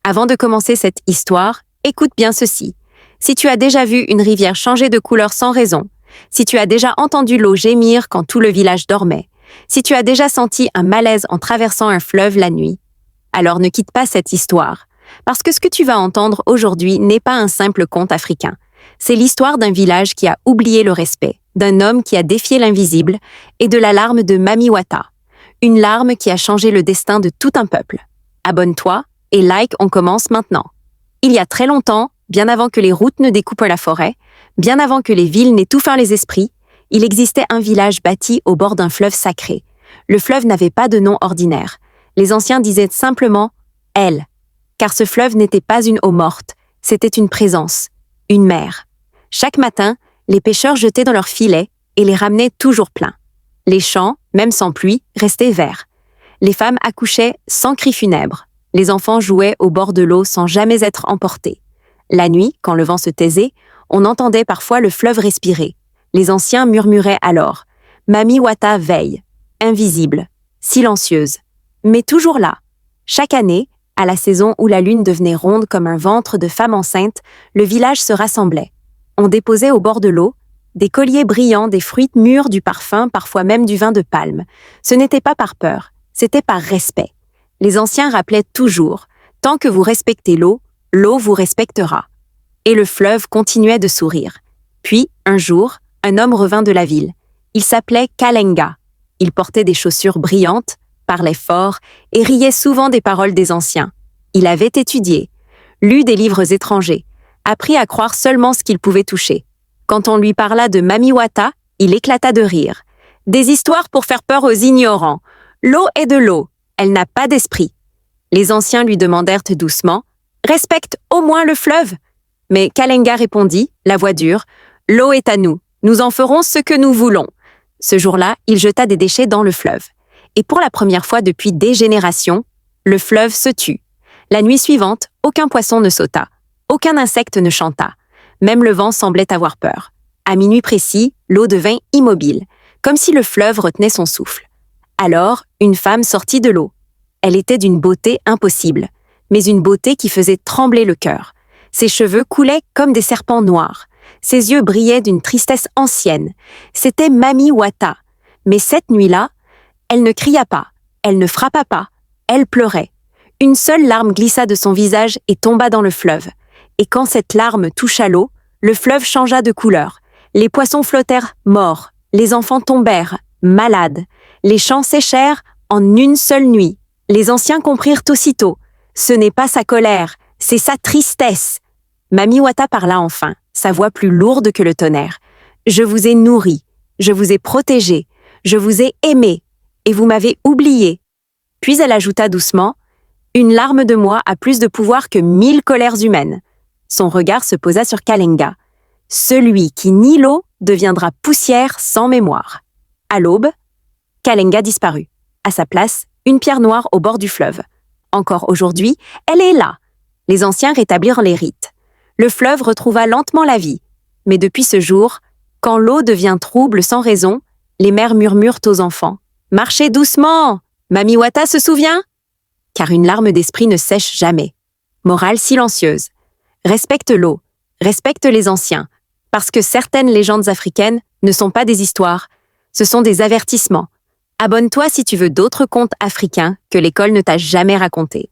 Avant de commencer cette histoire, écoute bien ceci. Si tu as déjà vu une rivière changer de couleur sans raison, si tu as déjà entendu l'eau gémir quand tout le village dormait, si tu as déjà senti un malaise en traversant un fleuve la nuit, alors ne quitte pas cette histoire, parce que ce que tu vas entendre aujourd'hui n'est pas un simple conte africain. C'est l'histoire d'un village qui a oublié le respect, d'un homme qui a défié l'invisible et de la larme de Mami Wata, une larme qui a changé le destin de tout un peuple. Abonne-toi et like, on commence maintenant. Il y a très longtemps, bien avant que les routes ne découpent la forêt, bien avant que les villes n'étouffent les esprits, il existait un village bâti au bord d'un fleuve sacré. Le fleuve n'avait pas de nom ordinaire. Les anciens disaient simplement « elle », car ce fleuve n'était pas une eau morte, c'était une présence, une mer. Chaque matin, les pêcheurs jetaient dans leurs filets et les ramenaient toujours pleins. Les champs, même sans pluie, restaient verts. Les femmes accouchaient sans cris funèbres. Les enfants jouaient au bord de l'eau sans jamais être emportés. La nuit, quand le vent se taisait, on entendait parfois le fleuve respirer. Les anciens murmuraient alors « Mami Wata veille », invisible, silencieuse, mais toujours là. Chaque année, à la saison où la lune devenait ronde comme un ventre de femme enceinte, le village se rassemblait. On déposait au bord de l'eau des colliers brillants, des fruits mûrs, du parfum, parfois même du vin de palme. Ce n'était pas par peur, c'était par respect. Les anciens rappelaient toujours « Tant que vous respectez l'eau, l'eau vous respectera ». Et le fleuve continuait de sourire. Puis, un jour, un homme revint de la ville. Il s'appelait Kalenga. Il portait des chaussures brillantes, parlait fort et riait souvent des paroles des anciens. Il avait étudié, lu des livres étrangers, appris à croire seulement ce qu'il pouvait toucher. Quand on lui parla de Mami Wata, il éclata de rire. Des histoires pour faire peur aux ignorants. L'eau est de l'eau, elle n'a pas d'esprit. Les anciens lui demandèrent doucement « Respecte au moins le fleuve !» Mais Kalenga répondit, la voix dure « L'eau est à nous, nous en ferons ce que nous voulons. » Ce jour-là, il jeta des déchets dans le fleuve. Et pour la première fois depuis des générations, le fleuve se tut. La nuit suivante, aucun poisson ne sauta, aucun insecte ne chanta. Même le vent semblait avoir peur. À minuit précis, l'eau devint immobile, comme si le fleuve retenait son souffle. Alors, une femme sortit de l'eau. Elle était d'une beauté impossible, mais une beauté qui faisait trembler le cœur. Ses cheveux coulaient comme des serpents noirs. Ses yeux brillaient d'une tristesse ancienne. C'était Mami Wata. Mais cette nuit-là, elle ne cria pas, elle ne frappa pas, elle pleurait. Une seule larme glissa de son visage et tomba dans le fleuve. Et quand cette larme toucha l'eau, le fleuve changea de couleur. Les poissons flottèrent morts, les enfants tombèrent, malades. Les champs séchèrent en une seule nuit. Les anciens comprirent aussitôt. Ce n'est pas sa colère, c'est sa tristesse. Mami Wata parla enfin, sa voix plus lourde que le tonnerre. Je vous ai nourri, je vous ai protégé, je vous ai aimé, et vous m'avez oublié. Puis elle ajouta doucement, une larme de moi a plus de pouvoir que 1000 colères humaines. Son regard se posa sur Kalenga. Celui qui nie l'eau deviendra poussière sans mémoire. À l'aube, Kalenga disparut. À sa place, une pierre noire au bord du fleuve. Encore aujourd'hui, elle est là. Les anciens rétablirent les rites. Le fleuve retrouva lentement la vie. Mais depuis ce jour, quand l'eau devient trouble sans raison, les mères murmurent aux enfants. « Marchez doucement! Mami Wata se souvient ?» Car une larme d'esprit ne sèche jamais. Morale silencieuse. Respecte l'eau, respecte les anciens, parce que certaines légendes africaines ne sont pas des histoires, ce sont des avertissements. Abonne-toi si tu veux d'autres contes africains que l'école ne t'a jamais racontés.